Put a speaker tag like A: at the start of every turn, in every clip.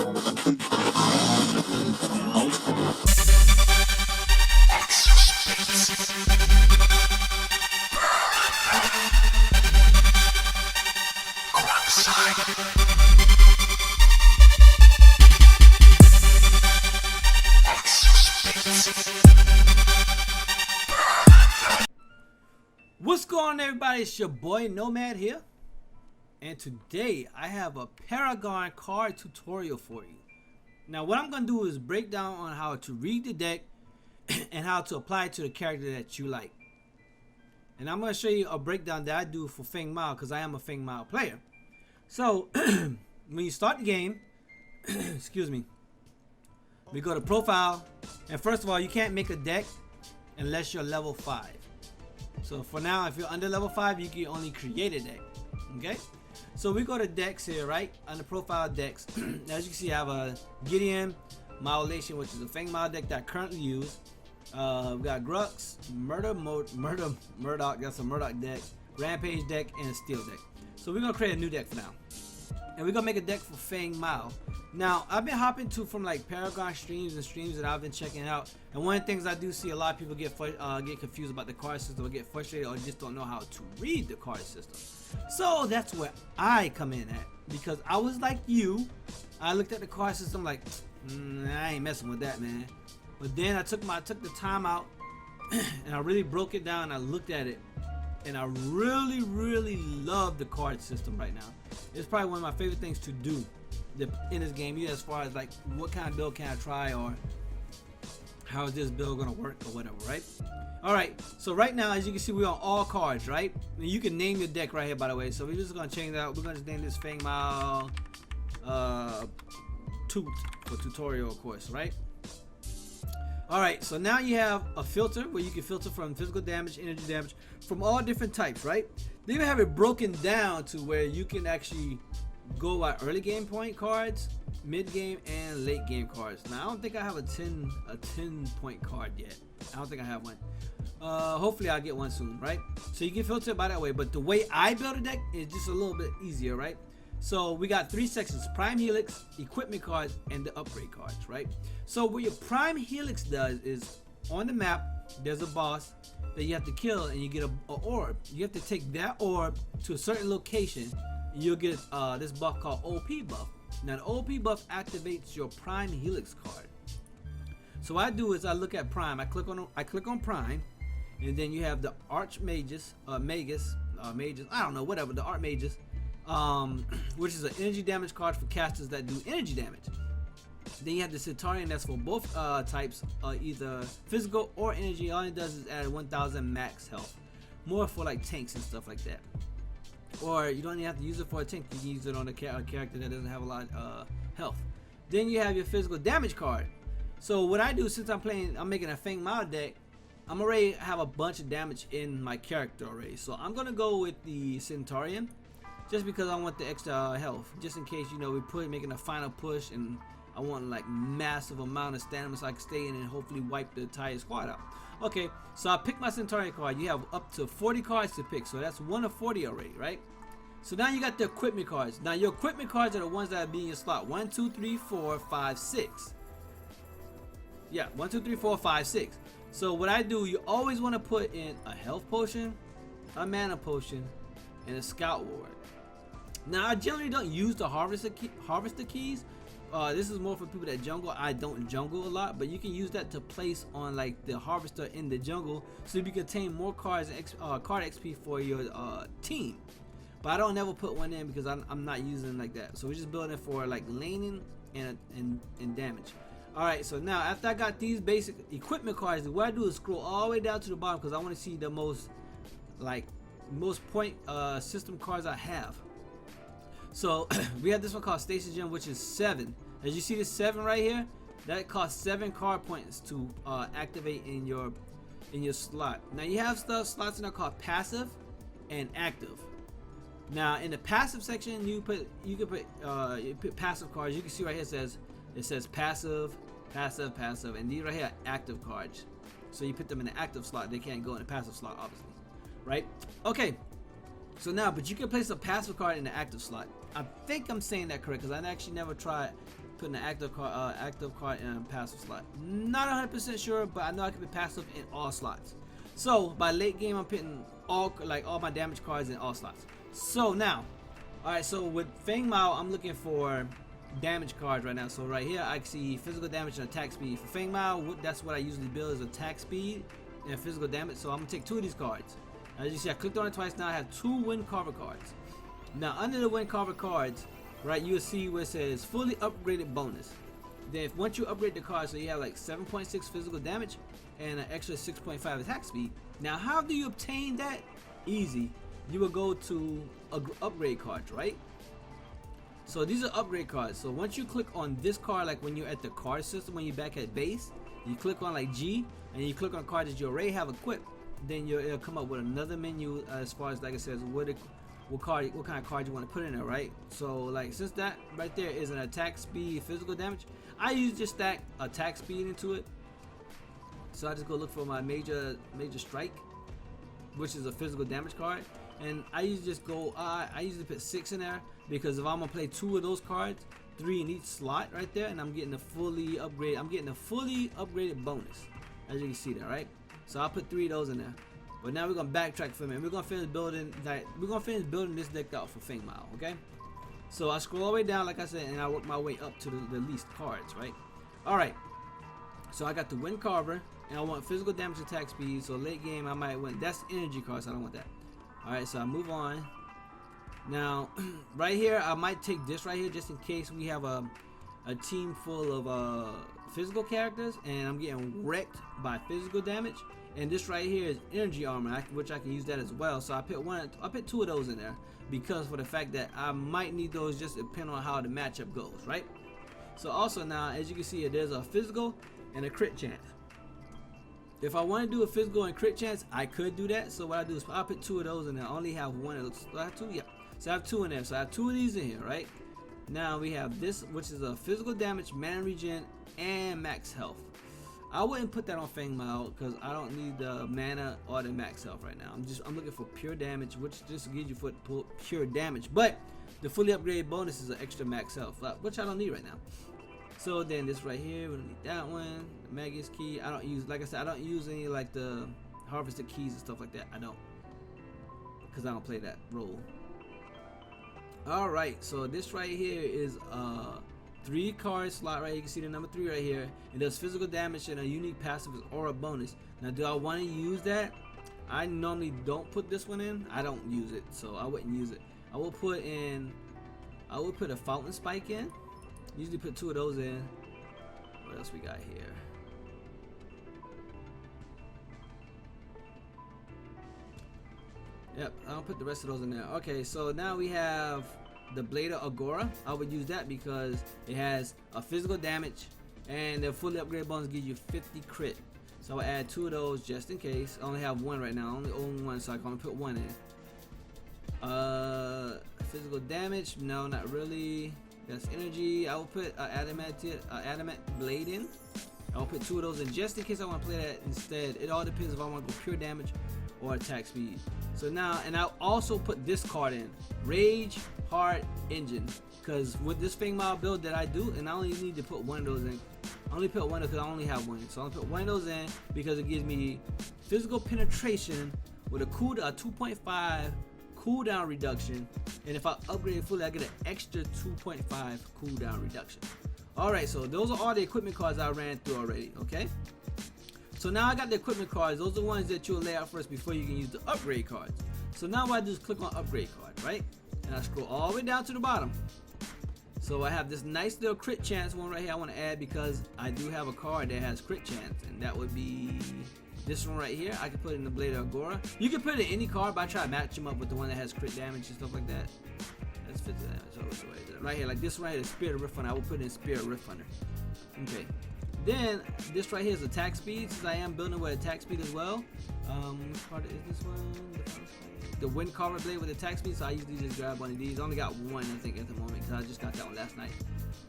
A: What's going on, everybody? It's your boy Nomad here, and today I have a Paragon card tutorial for you. Now what I'm going to do is break down on how to read the deck and how to apply it to the character that you like. And I'm going to show you a breakdown that I do for Feng Mao, because I am a Feng Mao player. So when you start the game, excuse me, we go to profile, and first of all, you can't make a deck unless you're level 5. So for now, if you're under level 5, you can only create a deck. Okay, so we go to decks here, right? Under profile decks, as you can see, I have a Gideon Maolation, which is a Feng Mao deck that I currently use. We got Grux, Murdoch, that's a Murdoch deck, Rampage deck, and a Steel deck. So we're gonna create a new deck for now, and we're gonna make a deck for Feng Mao. Now I've been hopping to from like Paragon streams and streams that I've been checking out, and one of the things I do see a lot of people get confused about the card system, or get frustrated, or just don't know how to read the card system. So that's where I come in at, because I was like you. I looked at the card system like, I ain't messing with that, man. But then I took the time out and I really broke it down. I looked at it, and I really love the card system right now. It's probably one of my favorite things to do in this game, as far as like what kind of build can I try, or how is this build gonna work, or whatever, right? Alright, so right now, as you can see, we're on all cards, right? And you can name your deck right here, by the way. So we're just gonna change that out. We're gonna just name this Feng Mao Toot for tutorial, of course, right? Alright, so now you have a filter where you can filter from physical damage, energy damage, from all different types, right? They even have it broken down to where you can actually go by early game point cards, mid game, and late game cards. Now I don't think I have a 10 point card yet. I don't think I have one. Hopefully I'll get one soon, right? So you can filter it by that way, but the way I build a deck is just a little bit easier, right? So we got 3 sections: Prime Helix, equipment cards, and the upgrade cards, right? So what your Prime Helix does is, on the map there's a boss that you have to kill, and you get a orb. You have to take that orb to a certain location, and you'll get this buff called OP buff. Now the OP buff activates your Prime Helix card. So what I do is I look at Prime, I click on Prime, and then you have the Archmages, Magus, I don't know, whatever, the Archmages, which is an energy damage card for casters that do energy damage. Then you have the Centaurian, that's for both types, either physical or energy. All it does is add 1000 max health, more for like tanks and stuff like that. Or you don't even have to use it for a tank, you can use it on a character that doesn't have a lot of health. Then you have your physical damage card. So what I do, since I'm making a Feng Mao deck, I'm already have a bunch of damage in my character already. So I'm gonna go with the Centaurian, just because I want the extra health, just in case, you know, we're making a final push, and I want like massive amount of stamina so I can stay in and hopefully wipe the entire squad out. Okay, so I picked my Centaurian card. You have up to 40 cards to pick, so that's 1 of 40 already, right? So now you got the equipment cards. Now your equipment cards are the ones that are in your slot 1, 2, 3, 4, 5, 6. Yeah, 1, 2, 3, 4, 5, 6. So what I do, you always want to put in a health potion, a mana potion, and a scout ward. Now I generally don't use the harvester keys. This is more for people that jungle. I don't jungle a lot, but you can use that to place on like the harvester in the jungle, so you can obtain more cards and card XP for your team. But I don't ever put one in because I'm not using it like that. So we're just building for like laning and damage. Alright, so now after I got these basic equipment cards, what I do is scroll all the way down to the bottom, because I want to see the most point system cards I have. So we have this one called Station Gem, which is 7. As you see this 7 right here, that costs 7 card points to activate in your slot. Now you have slots in there called passive and active. Now in the passive section, you can put passive cards. You can see right here it says passive, and these right here are active cards. So you put them in the active slot. They can't go in the passive slot, obviously, right? Okay. So now, but you can place a passive card in the active slot. I think I'm saying that correct because I actually never tried putting an active card in a passive slot. Not 100% sure, but I know I can be passive in all slots. So by late game, I'm putting all my damage cards in all slots. So now, all right. So with Feng Mao, I'm looking for damage cards right now. So right here, I see physical damage and attack speed. For Feng Mao, that's what I usually build is attack speed and physical damage. So I'm gonna take 2 of these cards. As you see, I clicked on it twice. Now I have 2 Wind Carver cards. Now under the Wind Carver cards, right, you will see where it says fully upgraded bonus. Then once you upgrade the card, so you have like 7.6 physical damage and an extra 6.5 attack speed. Now how do you obtain that? Easy. You will go to upgrade cards, right? So these are upgrade cards. So once you click on this card, like when you're at the card system, when you're back at base, you click on like G and you click on cards that you already have equipped. Then it'll come up with another menu as far as like it says what kind of card you want to put in there, right? So like since that right there is an attack speed physical damage, I usually just stack attack speed into it. So I just go look for my major strike, which is a physical damage card, and I usually just go I usually put 6 in there because if I'm gonna play 2 of those cards, 3 in each slot right there, and I'm getting a fully upgraded bonus, as you can see there, right? So I'll put 3 of those in there. But now we're gonna backtrack for a minute. We're gonna finish building this deck out for Feng Mao, okay? So I scroll all the way down, like I said, and I work my way up to the least cards, right? Alright. So I got the Wind Carver, and I want physical damage attack speed, so late game I might win. That's energy cards, so I don't want that. Alright, so I move on. Now, right here, I might take this right here just in case we have a team full of physical characters and I'm getting wrecked by physical damage. And this right here is energy armor, which I can use that as well. So I put 2 of those in there because for the fact that I might need those just depending on how the matchup goes, right? So also now, as you can see, there's a physical and a crit chance. If I want to do a physical and crit chance, I could do that. So what I do is I put 2 of those in there. I only have 1 of those. Do I have 2? Yeah. So I have 2 in there. So I have 2 of these in here, right? Now we have this, which is a physical damage, mana regen, and max health. I wouldn't put that on Feng Mao because I don't need the mana or the max health right now. I'm looking for pure damage, which just gives you for pure damage. But the fully upgraded bonus is an extra max health, which I don't need right now. So then this right here, we don't need that one. The Magus key, I don't use. Like I said, I don't use any like the harvested keys and stuff like that. I don't, because I don't play that role. All right, so this right here is 3 card slot, right? You can see the number 3 right here. It does physical damage and a unique passive is aura bonus. Now, do I want to use that? I normally don't put this one in. I don't use it, so I wouldn't use it. I will put a fountain spike in. Usually put 2 of those in. What else we got here? Yep, I'll put the rest of those in there. Okay, so now we have the Blade of Agora. I would use that because it has a physical damage and the fully upgraded bonus gives you 50 crit. So I'll add 2 of those just in case. I only have 1 right now. I only own 1, so I can only put 1 in. Physical damage? No, not really. That's energy. I will put adamant blade in. I'll put 2 of those in just in case I want to play that instead. It all depends if I want to go pure damage or attack speed. So now, and I'll also put this card in, Rage Heart Engine, because with this Feng Mao build that I do, and I only need to put 1 of those in. I only put 1 because I only have 1, so I'll put 1 of those in because it gives me physical penetration with a 2.5 cooldown reduction, and if I upgrade it fully, I get an extra 2.5 cooldown reduction. Alright, so those are all the equipment cards I ran through already, okay? So now I got the equipment cards. Those are the ones that you'll lay out first before you can use the upgrade cards. So now what I do is click on upgrade card, right? And I scroll all the way down to the bottom. So I have this nice little crit chance one right here I want to add because I do have a card that has crit chance, and that would be this one right here. I can put it in the Blade of Agora. You can put it in any card, but I try to match them up with the one that has crit damage and stuff like that. That's 50 damage. So right here, like this one right here, Spirit Rift Hunter. I will put it in Spirit Rift Hunter. Okay. Then this right here is attack speed, since I am building with attack speed as well. Which part is this one? The Wind Carver blade with attack speed, so I usually just grab one of these. I only got 1, I think, at the moment, because I just got that one last night.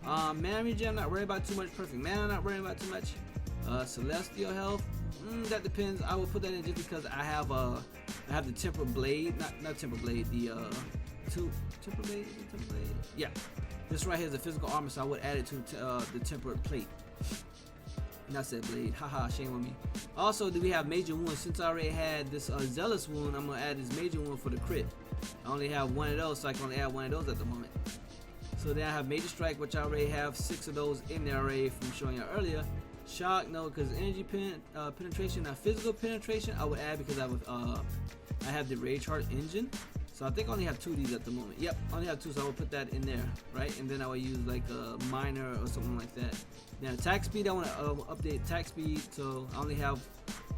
A: Mana regen, I'm not worried about too much. Perfect mana, I'm not worrying about too much. Celestial health, that depends. I will put that in just because I have the temper blade, not temper blade, the temper blade, yeah. This right here is the physical armor, so I would add it to the tempered plate. And I said blade, haha, shame on me. Also, do we have major wounds? Since I already had this zealous wound, I'm gonna add this major wound for the crit. I only have one of those, so I can only add one of those at the moment. So then I have major strike, which I already have 6 of those in there already from showing you earlier. Shock, no, because energy penetration. Now physical penetration, I would add because I have the rage heart engine. So I think I only have 2 of these at the moment. Yep, I only have 2, so I will put that in there, right? And then I will use like a minor or something like that. Now attack speed, I want to update attack speed, so I only have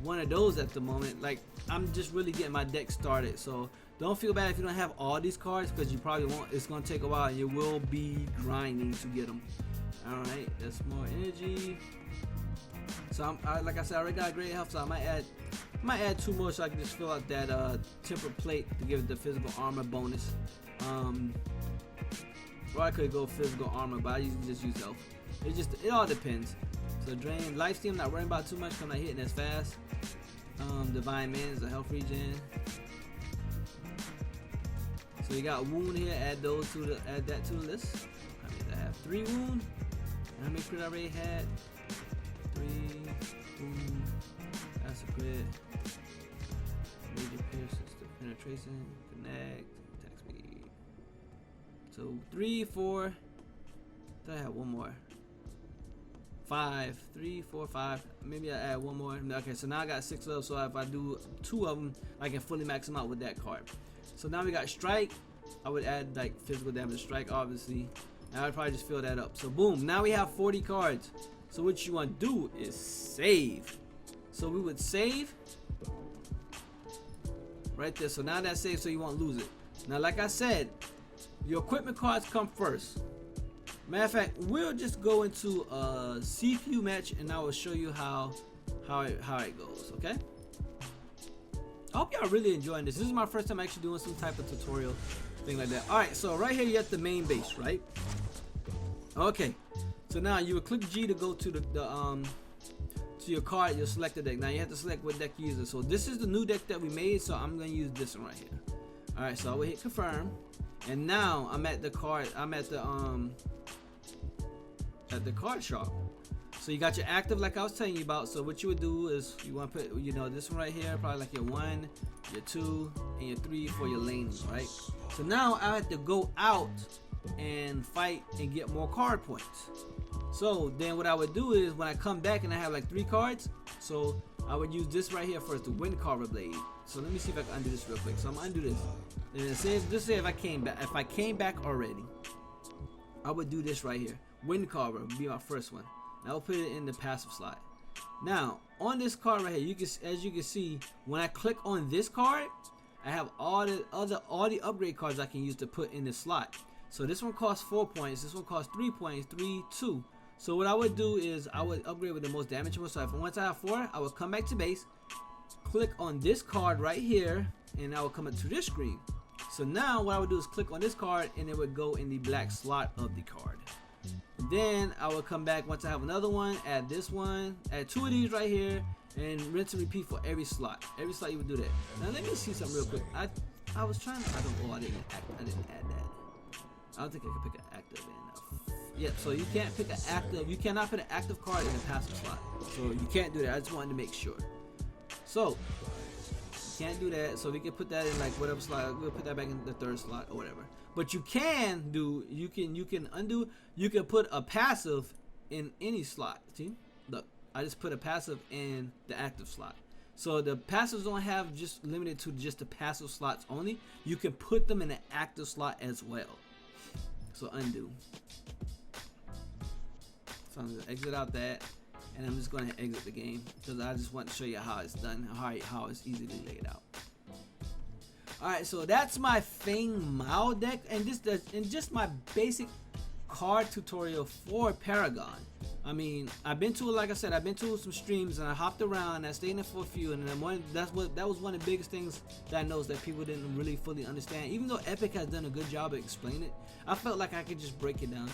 A: 1 of those at the moment. Like, I'm just really getting my deck started, so don't feel bad if you don't have all these cards, because you probably won't. It's gonna take a while, and you will be grinding to get them. All right, that's more energy. So like I said, I already got great health, so I might add 2 more so I can just fill out that tempered plate to give it the physical armor bonus. Or I could go physical armor, but I usually just use health. It all depends. So drain life steal, I'm not worrying about too much because I'm not hitting as fast. Divine man is a health regen. So you got wound here. Add that to the list. I mean, I have 3 wound. How many crit I already had? 3 wound. That's a crit. Major pierce, penetration, connect, attack speed. So 3, 4. I have 1 more. 5, 3, 4, 5. Maybe I add 1 more. Okay, so now I got 6 of those. So if I do 2 of them, I can fully max them out with that card. So now we got strike. I would add like physical damage strike, obviously. And I would probably just fill that up. So boom, now we have 40 cards. So what you want to do is save. So we would save right there. So now that's saved, so you won't lose it. Now, like I said, your equipment cards come first. Matter of fact, we'll just go into a CPU match, and I will show you how it goes. Okay. I hope y'all really enjoying this. This is my first time actually doing some type of tutorial thing like that. All right, so right here you have the main base, right? Okay. So now you would click G to go to to your card, your selected deck. Now you have to select what deck you use. So this is the new deck that we made, so I'm gonna use this one right here. All right, so I will hit confirm, and now I'm at the card. I'm at the card shop. So you got your active, like I was telling you about. So what you would do is you want to put, this one right here, probably like your 1, your 2, and your 3 for your lanes, right? So now I have to go out and fight and get more card points. So then what I would do is when I come back and I have like 3 cards, so I would use this right here first, the Wind Carver Blade. So let me see if I can undo this real quick. So I'm gonna undo this. And just say if I came back already, I would do this right here. Wind Carver would be my first one. And I'll put it in the passive slot. Now on this card right here, as you can see, when I click on this card, I have all the upgrade cards I can use to put in the slot. So this one costs 4 points. This one costs 3 points. 3, 2. So what I would do is I would upgrade with the most damage one. So once I have 4, I will come back to base, click on this card right here, and I will come up to this screen. So now what I would do is click on this card, and it would go in the black slot of the card. Then I will come back once I have another one, add this one, add 2 of these right here, and rinse and repeat for every slot. Every slot you would do that. Now let me see something real quick. I was trying to, I didn't add that. I don't think I can pick an active enough. Yeah, so you can't pick an active. You cannot put an active card in a passive slot. So you can't do that. I just wanted to make sure. So you can't do that. So we can put that in like whatever slot. We'll put that back in the 3rd slot or whatever. But you can do. You can undo. You can put a passive in any slot. See, look, I just put a passive in the active slot. So the passives don't have just limited to just the passive slots only. You can put them in the active slot as well. So undo. So I'm gonna exit out that, and I'm just gonna exit the game because I just want to show you how it's done, how it's easily laid out. All right, so that's my Fang Mao deck, and just my basic card tutorial for Paragon. I mean, I've been to, like I said, I've been to some streams and I hopped around and I stayed in there for a few, and then that was one of the biggest things that I noticed that people didn't really fully understand. Even though Epic has done a good job of explaining it, I felt like I could just break it down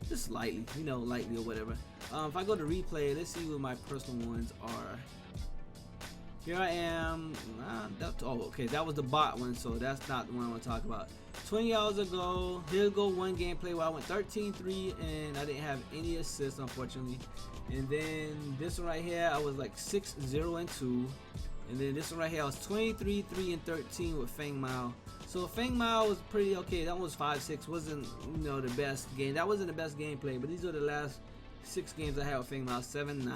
A: just lightly, lightly or whatever. if I go to replay, let's see what my personal ones are. Here I am. Okay, that was the bot one, so that's not the one I want to talk about. 20 hours ago, here go one gameplay where I went 13-3 and I didn't have any assists, unfortunately. And then this one right here, I was like 6-0-2. And then this one right here, I was 23-3-13 with Feng Mao. So Feng Mao was pretty okay. That one was 5-6. Wasn't, you know, the best game. That wasn't the best gameplay, but these are the last 6 games I had with Feng Mao. 7-9.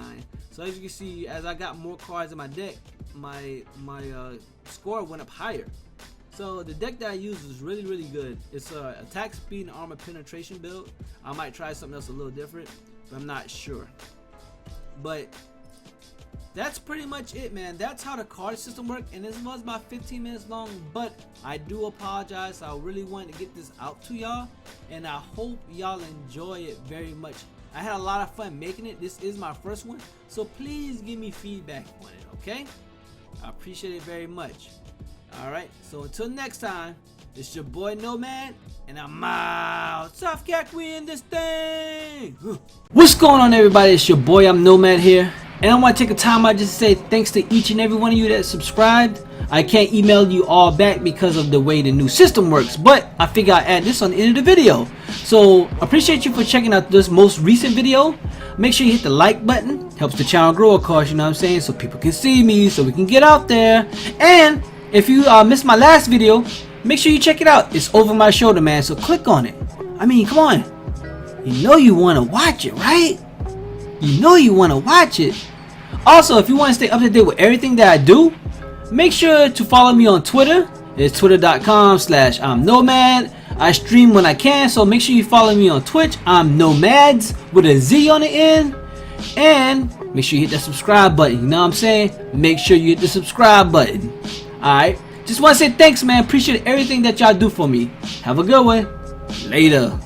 A: So as you can see, as I got more cards in my deck, my score went up higher. So the deck that I use is really good. It's a attack speed and armor penetration build. I might try something else a little different, but I'm not sure. But that's pretty much it, man. That's how the card system worked, and this was about 15 minutes long, but I do apologize. I really wanted to get this out to y'all, and I hope y'all enjoy it very much. I had a lot of fun making it. This is my first one, so please give me feedback on it, okay? I appreciate it very much. Alright, so until next time, it's your boy Nomad, and I'm out. Soft Cat, we in this thing. What's going on, everybody? It's your boy, I'm Nomad here, and I want to take a time out just to say thanks to each and every one of you that subscribed. I can't email you all back because of the way the new system works, but I figure I'll add this on the end of the video. So appreciate you for checking out this most recent video. Make sure you hit the like button. Helps the channel grow, of course, you know what I'm saying, so people can see me, so we can get out there. And if you missed my last video, make sure you check it out. It's over my shoulder, man, so click on it. I mean, come on. You know you want to watch it, right? You know you want to watch it. Also, if you want to stay up to date with everything that I do, make sure to follow me on Twitter. It's twitter.com/I'mNomad. I stream when I can, so make sure you follow me on Twitch. I'm Nomads with a Z on the end. And make sure you hit that subscribe button. You know what I'm saying? Make sure you hit the subscribe button. Alright? Just want to say thanks, man. Appreciate everything that y'all do for me. Have a good one. Later.